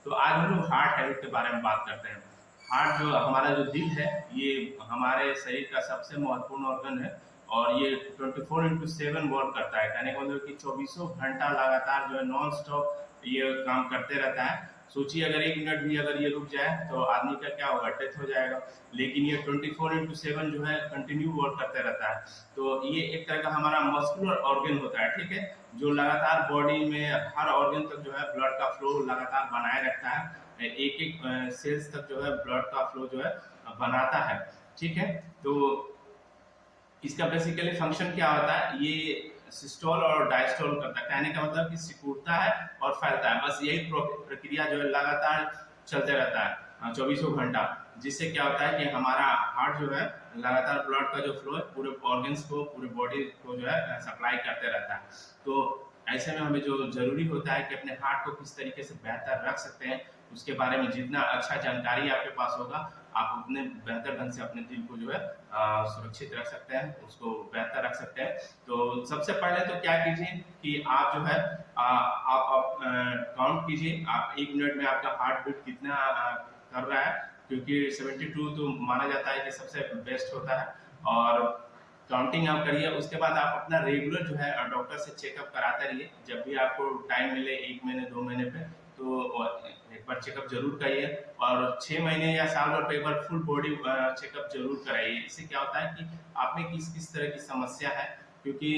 तो आज हम लोग हार्ट हेल्थ के बारे में बात करते हैं। हार्ट जो हमारा जो दिल है, ये हमारे शरीर का सबसे महत्वपूर्ण ऑर्गन है और ये 24/7 वर्क करता है। कहने का मतलब कि चौबीसों घंटा लगातार जो है नॉन स्टॉप ये काम करते रहता है। सोचिए अगर 1 मिनट भी अगर ये रुक जाए तो आदमी का क्या होगा, डेथ हो जाएगा। लेकिन ये 24/7 जो है कंटिन्यू वर्क करते रहता है। तो ये एक तरह का हमारा मस्कुलर ऑर्गन होता है, ठीक है, जो लगातार बॉडी में हर ऑर्गन तक जो है ब्लड का फ्लो लगातार बनाए रखता है। एक एक सेल्स तक जो है ब्लड का फ्लो जो है बनाता है, ठीक है। तो इसका बेसिकली फंक्शन क्या होता है, ये सिस्टोल और डायस्टोल करता है। कहने का मतलब कि सिकुड़ता है और फैलता है, बस यही प्रक्रिया जो है लगातार चलते रहता है 24 घंटा। जिससे क्या होता है कि हमारा हार्ट जो है लगातार ब्लड का जो फ्लो है पूरे ऑर्गन्स को, पूरे बॉडी को जो है सप्लाई करते रहता है। तो ऐसे में हमें जो जरूरी होता है कि अपने हार्ट को किस तरीके से बेहतर रख सकते हैं, उसके बारे में जितना अच्छा जानकारी आपके पास होगा, आप उतने बेहतर ढंग से अपने दिल को जो है सुरक्षित रख सकते हैं, उसको बेहतर रख सकते हैं। तो सबसे पहले तो क्या कीजिए कि आप जो है आप काउंट कीजिए, आप 1 मिनट में आपका हार्ट बीट कितना कर रहा है, क्योंकि 72 तो माना जाता है कि सबसे बेस्ट होता है। और काउंटिंग आप करिए, उसके बाद आप अपना रेगुलर जो है डॉक्टर से चेकअप कराते रहिए। जब भी आपको टाइम मिले 1 महीने 2 महीने पे, तो एक बार चेकअप जरूर कराइए। और 6 महीने या साल भर पे एक बार फुल बॉडी चेकअप जरूर कराइए। इससे क्या होता है कि आप में किस किस तरह की समस्या है, क्योंकि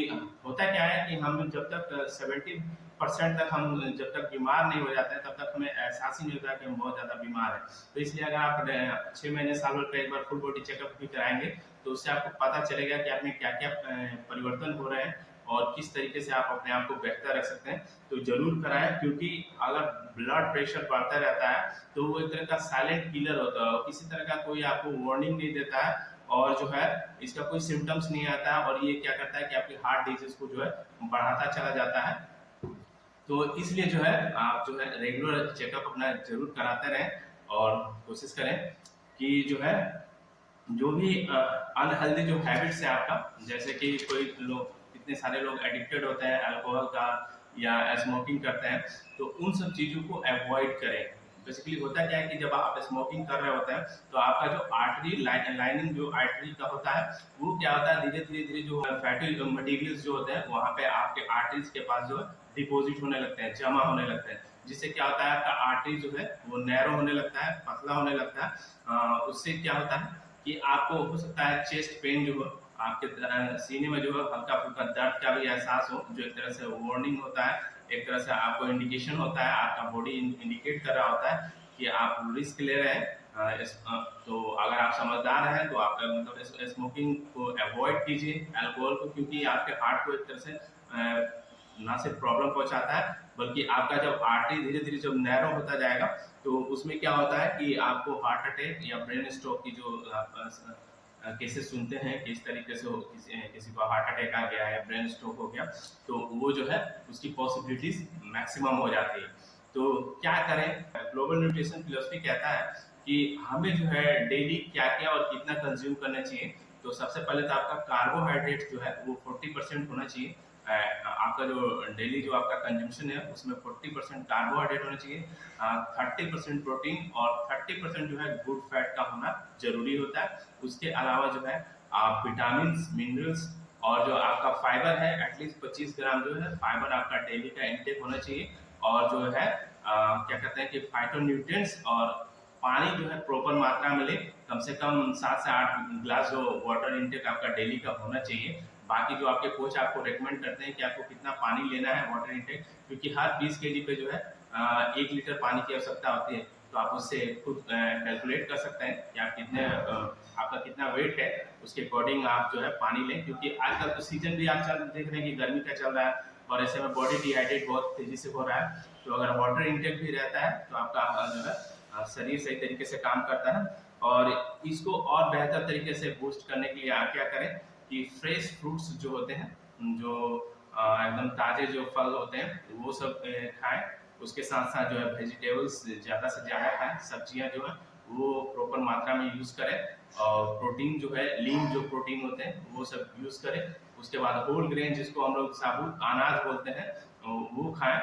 होता क्या है कि हम जब तक 70% तक हम जब तक बीमार नहीं हो जाते हैं, तब तक हमें एहसास ही नहीं होता कि हम बहुत ज्यादा बीमार हैं। तो इसलिए अगर आप 6 महीने साल भर पे एक बार फुल बॉडी चेकअप भी कराएंगे, तो उससे आपको पता चलेगा कि आप में क्या क्या परिवर्तन हो रहे हैं और किस तरीके से आप अपने आप को बेहतर रख सकते हैं। तो जरूर कराएं, क्योंकि अगर ब्लड प्रेशर बढ़ता रहता है तो वो एक तरह का साइलेंट किलर होता है, किसी तरह का कोई आपको वार्निंग नहीं देता है और जो है इसका कोई सिम्टम्स नहीं आता है, और ये क्या करता है कि आपकी हार्ट डिजीज को जो है बढ़ाता चला जाता है। तो इसलिए जो है आप जो है रेगुलर चेकअप अपना जरूर कराते रहें और कोशिश करें कि जो है जो भी अनहेल्दी जो हैबिट्स है आपका, जैसे कि कोई लोग, कितने सारे लोग एडिक्टेड होते हैं अल्कोहल का या स्मोकिंग करते हैं, तो उन सब चीज़ों को अवॉइड करें। बेसिकली होता क्या है कि जब आप स्मोकिंग कर रहे होते हैं तो आपका जो आर्टरी लाइनिंग जो आर्टरी का होता है, वो क्या होता है, धीरे धीरे धीरे जो फैटी मटीरियल्स जो होते हैं वहाँ पे आपके आर्टरीज के पास जो है डिपोजिट होने लगते हैं, जमा होने लगते हैं। जिससे क्या होता है, आपका आर्टरी जो है वो नैरो होने लगता है, पतला होने लगता है। उससे क्या होता है कि आपको हो सकता है चेस्ट पेन जो हो, आपके सीने में जो है हल्का फुल्का दर्द का भी एहसास हो, जो एक तरह से वार्निंग होता है, एक तरह से आपको इंडिकेशन होता है, आपका बॉडी इंडिकेट कर रहा होता है कि आप रिस्क ले रहे हैं। तो अगर आप समझदार हैं तो आप मतलब स्मोकिंग को अवॉइड कीजिए, अल्कोहल को, क्योंकि आपके हार्ट को एक तरह से ना सिर्फ प्रॉब्लम पहुंचाता है, बल्कि आपका जब आर्टरी धीरे धीरे जब नैरो होता जाएगा, तो उसमें क्या होता है कि आपको हार्ट अटैक या ब्रेन स्ट्रोक की जो केसेस सुनते हैं कि इस तरीके से किसी को हार्ट अटैक आ गया या ब्रेन स्ट्रोक हो गया, तो वो जो है उसकी पॉसिबिलिटीज मैक्सिमम हो जाती है। तो क्या करें, ग्लोबल न्यूट्रिशन फिलोसफी कहता है कि हमें जो है डेली क्या क्या और कितना कंज्यूम करना चाहिए। तो सबसे पहले तो आपका कार्बोहाइड्रेट जो है वो 40% होना चाहिए। आपका जो डेली जो आपका कंजम्पशन है उसमें 40% कार्बोहाइड्रेट होना चाहिए, 30% प्रोटीन और 30% जो है गुड फैट का होना जरूरी होता है। उसके अलावा जो है आप विटामिन, मिनरल्स और जो आपका फाइबर है, एटलीस्ट 25 ग्राम जो है फाइबर आपका डेली का इंटेक होना चाहिए। और जो है क्या कहते हैं कि फाइटोन्यूट्रिएंट्स और पानी जो है प्रॉपर मात्रा में ले, कम से कम 7 से 8 गिलास जो वाटर इंटेक आपका डेली का होना चाहिए। बाकी जो आपके कोच आपको रेकमेंड करते हैं कि आपको कितना पानी लेना है वाटर इंटेक, क्योंकि हर 20 केजी पे जो है 1 लीटर पानी की आवश्यकता होती है। तो आप उससे खुद कैलकुलेट कर सकते हैं कि आप कितने आपका कितना वेट है, उसके अकॉर्डिंग आप जो है पानी लें। क्योंकि आजकल तो सीजन भी आप देख रहे हैं कि गर्मी का चल रहा है और ऐसे में बॉडी डिहाइड्रेट बहुत तेजी से हो रहा है। तो अगर वाटर इंटेक भी रहता है तो आपका जो है शरीर सही तरीके से काम करता है। और इसको और बेहतर तरीके से बूस्ट करने के लिए आप क्या करें कि फ्रेश फ्रूट्स जो होते हैं, जो एकदम ताजे जो फल होते हैं वो सब खाएं। उसके साथ साथ जो है वेजिटेबल्स ज़्यादा से ज़्यादा खाएं, सब्जियां जो है वो प्रॉपर मात्रा में यूज़ करें। और प्रोटीन जो है, लीन जो प्रोटीन होते हैं वो सब यूज़ करें। उसके बाद होल ग्रेन जिसको हम लोग साबुत अनाज बोलते हैं वो खाएं,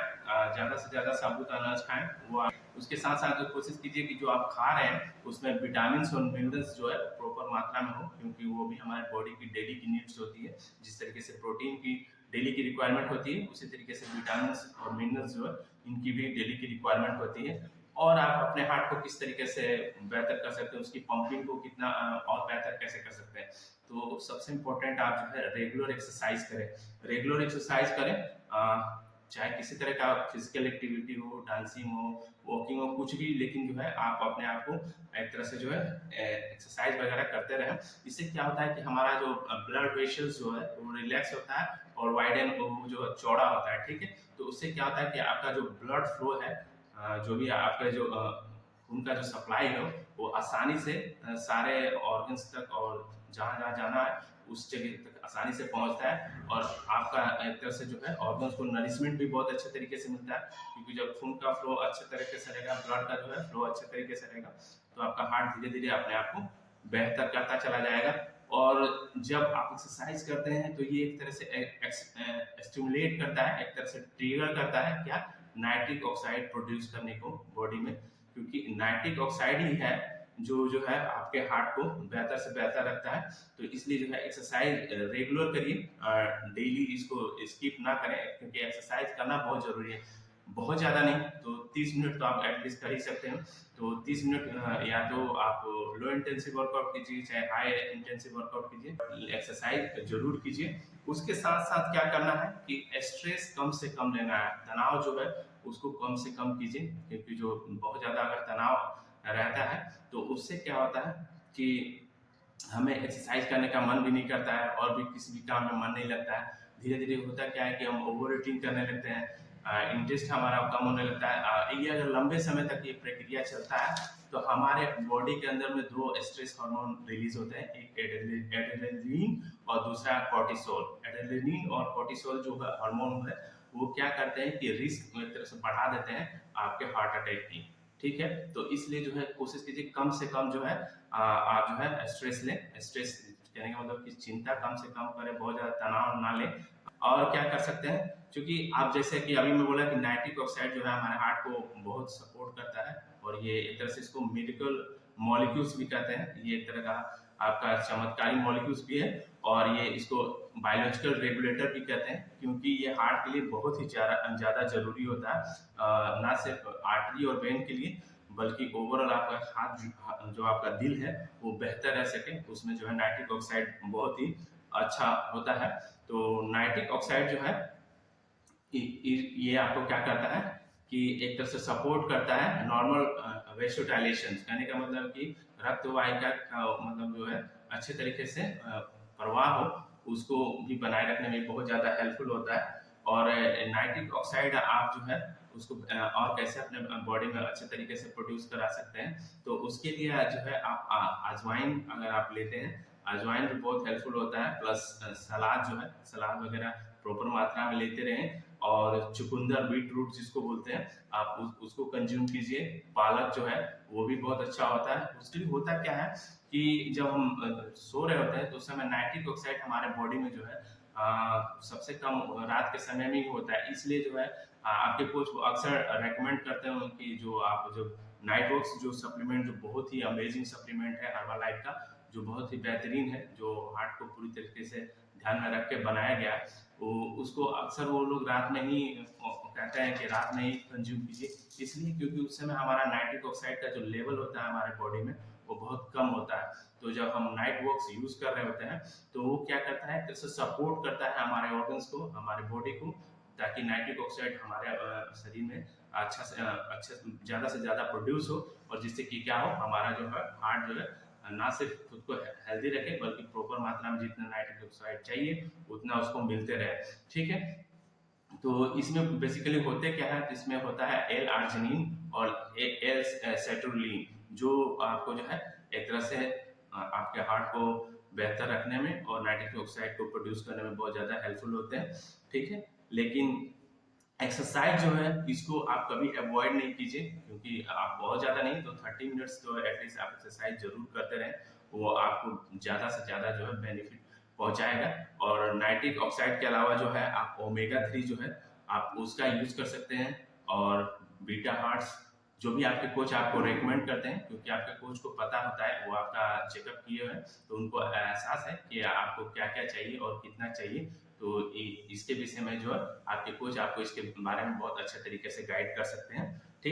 ज़्यादा से ज़्यादा साबुत अनाज खाएं। वो उसके साथ साथ जो कोशिश कीजिए कि जो आप खा रहे हैं उसमें विटामिन और मिनरल्स जो है प्रॉपर मात्रा में हो, क्योंकि वो भी हमारे बॉडी की डेली की नीड्स होती है। जिस तरीके से प्रोटीन की डेली की रिक्वायरमेंट होती है, उसी तरीके से विटामिन और मिनरल्स जो है इनकी भी डेली की रिक्वायरमेंट होती है। और आप अपने हार्ट को किस तरीके से बेहतर कर सकते हैं, उसकी पंपिंग को कितना और बेहतर कैसे कर सकते हैं। तो सबसे इम्पोर्टेंट आप जो है रेगुलर एक्सरसाइज करें, रेगुलर एक्सरसाइज करें, चाहे किसी तरह का फिजिकल एक्टिविटी हो, डांसिंग हो, वॉकिंग हो, कुछ भी, लेकिन जो है आप अपने आप को एक तरह से जो है एक्सरसाइज वगैरह करते रहें। इससे क्या होता है कि हमारा जो ब्लड वेसल्स जो है वो रिलैक्स होता है और वाइडन जो चौड़ा होता है, ठीक है। तो उससे क्या होता है कि आपका जो ब्लड फ्लो है, जो भी आपका जो खून का जो सप्लाई है वो आसानी से सारे ऑर्गन्स तक और जहाँ जहाँ जाना है उस जगह तक आसानी से पहुंचता है। और आपका एक तरह से जो है ऑर्गन्स को नरिशमेंट भी बहुत अच्छे तरीके से मिलता है, क्योंकि जब खून का फ्लो अच्छे तरीके से रहेगा, ब्लड का जो है फ्लो अच्छे तरीके से रहेगा, तो आपका हार्ट धीरे धीरे अपने आप को बेहतर करता चला जाएगा। और जब आप एक्सरसाइज करते हैं तो ये एक तरह से स्टिमुलेट करता है, एक तरह से ट्रिगर करता है क्या, नाइट्रिक ऑक्साइड प्रोड्यूस करने को बॉडी में, क्योंकि नाइट्रिक ऑक्साइड ही है जो है आपके हार्ट को बेहतर से बेहतर रखता है। तो इसलिए जो है एक्सरसाइज रेगुलर करिए, डेली इसको स्किप ना करें, क्योंकि एक्सरसाइज करना बहुत जरूरी है। बहुत ज़्यादा नहीं तो 30 मिनट तो आप एटलीस्ट कर ही सकते हैं। तो 30 मिनट या तो आप लो इंटेंसिव वर्कआउट कीजिए, चाहे हाई इंटेंसिव वर्कआउट कीजिए, एक्सरसाइज जरूर कीजिए। उसके साथ साथ क्या करना है कि स्ट्रेस कम से कम लेना है, तनाव जो है उसको कम से कम कीजिए, क्योंकि जो बहुत ज़्यादा अगर तनाव रहता है तो उससे क्या होता है कि हमें एक्सरसाइज करने का मन भी नहीं करता है और भी किसी भी काम में मन नहीं लगता है। धीरे धीरे होता क्या है कि हम ओवर ईटिंग करने लगते हैं, इंटरेस्ट हमारा कम होने लगता है। ये अगर लंबे समय तक ये प्रक्रिया चलता है तो हमारे बॉडी के अंदर में दो स्ट्रेस हार्मोन रिलीज होते हैं, एक एड्रेनलिन और दूसरा कॉर्टिसोल। एड्रेनलिन और कॉर्टिसोल जो हार्मोन है वो क्या करते हैं कि रिस्क एक तरह से बढ़ा देते हैं आपके हार्ट अटैक की, ठीक है। तो इसलिए जो है कोशिश कीजिए कम से कम जो है आप जो है स्ट्रेस लें। स्ट्रेस कहने का मतलब कि चिंता कम से कम करें, बहुत ज़्यादा तनाव ना लें। और क्या कर सकते हैं, क्योंकि आप जैसे कि अभी मैं बोला कि नाइट्रिक ऑक्साइड जो है हमारे हार्ट को बहुत सपोर्ट करता है, और ये एक तरह से इसको मेडिकल मॉलिक्यूल्स भी कहते हैं। ये एक तरह का आपका चमत्कारी मॉलिक्यूल्स भी है, और ये इसको बायोलॉजिकल रेगुलेटर भी कहते हैं, क्योंकि ये हार्ट के लिए बहुत ही ज़्यादा जरूरी होता है, ना सिर्फ आर्टरी और वेन के लिए, बल्कि ओवरऑल आपका हार्ट जो आपका दिल है वो बेहतर रह सके, उसमें जो है नाइट्रिक ऑक्साइड बहुत ही अच्छा होता है। तो नाइट्रिक ऑक्साइड जो है ये आपको क्या करता है कि एक तरह से सपोर्ट करता है नॉर्मल वेसोडाइलेशन। कहने का मतलब कि रक्त वाहिका का मतलब जो है अच्छे तरीके से प्रवाह हो, उसको भी बनाए रखने में बहुत ज़्यादा हेल्पफुल होता है। और नाइट्रिक ऑक्साइड आप जो है उसको और कैसे अपने बॉडी में अच्छे तरीके से प्रोड्यूस करा सकते हैं, तो उसके लिए जो है आप अजवाइन अगर आप लेते हैं, अजवाइन भी बहुत हेल्पफुल होता है। प्लस सलाद जो है, सलाद वगैरह प्रॉपर मात्रा में लेते रहें। और चुकंदर, बीट रूट जिसको बोलते हैं, आप उसको कंज्यूम कीजिए। पालक जो है वो भी बहुत अच्छा होता है। उसके लिए होता क्या है कि जब हम सो रहे होते हैं तो उस समय नाइट्रिक ऑक्साइड हमारे बॉडी में जो है सबसे कम रात के समय में ही होता है। इसलिए जो है आपके कोच अक्सर रेकमेंड करते हैं कि जो आप जो नाइट वर्क्स जो सप्लीमेंट, जो बहुत ही अमेजिंग सप्लीमेंट है हर्बलाइफ का, जो बहुत ही बेहतरीन है, जो हार्ट को पूरी तरीके से ध्यान में रख के बनाया गया, वो उसको अक्सर वो लोग रात में ही कहते हैं कि रात में ही कंज्यूम कीजिए, इसलिए क्योंकि उस समय हमारा नाइट्रिक ऑक्साइड का जो लेवल होता है हमारे बॉडी में वो बहुत कम होता है। तो जब हम नाइट वॉक्स यूज कर रहे होते हैं तो वो क्या करता है, जैसे सपोर्ट करता है हमारे ऑर्गन्स को, हमारे बॉडी को, ताकि नाइट्रिक ऑक्साइड हमारे शरीर में ज़्यादा से ज़्यादा प्रोड्यूस हो, और जिससे कि क्या हो, हमारा जो है हार्ट जो है ना सिर्फ खुद को हेल्दी रखे, बल्कि प्रॉपर मात्रा में जितना नाइट्रिक ऑक्साइड चाहिए उतना उसको मिलते रहे, ठीक है। तो इसमें बेसिकली होते क्या है, इसमें होता है एल आर्जिनिन और एल सेट्रोलिन, जो आपको जो है एक तरह से आपके हार्ट को बेहतर रखने में और नाइट्रिक ऑक्साइड को प्रोड्यूस करने में बहुत ज़्यादा हेल्पफुल होते हैं, ठीक है। लेकिन एक्सरसाइज जो है इसको आप कभी अवॉइड नहीं कीजिए, क्योंकि आप बहुत ज़्यादा नहीं तो 30 मिनट्स तो एटलीस्ट आप एक्सरसाइज जरूर करते रहें, वो आपको ज़्यादा से ज़्यादा जो है बेनिफिट पहुंचाएगा। और नाइट्रिक ऑक्साइड के अलावा जो है आप ओमेगा 3 जो है आप उसका यूज कर सकते हैं, और बीटा हार्ट्स जो भी आपके कोच आपको रेकमेंड करते हैं, क्योंकि आपके कोच को पता होता है, वो आपका चेकअप किए हुए हैं, तो उनको एहसास है कि आपको क्या-क्या चाहिए और कितना चाहिए। तो इसके विषय में जो है आपके कोच आपको इसके बारे में बहुत अच्छे तरीके से गाइड कर सकते हैं। ठीक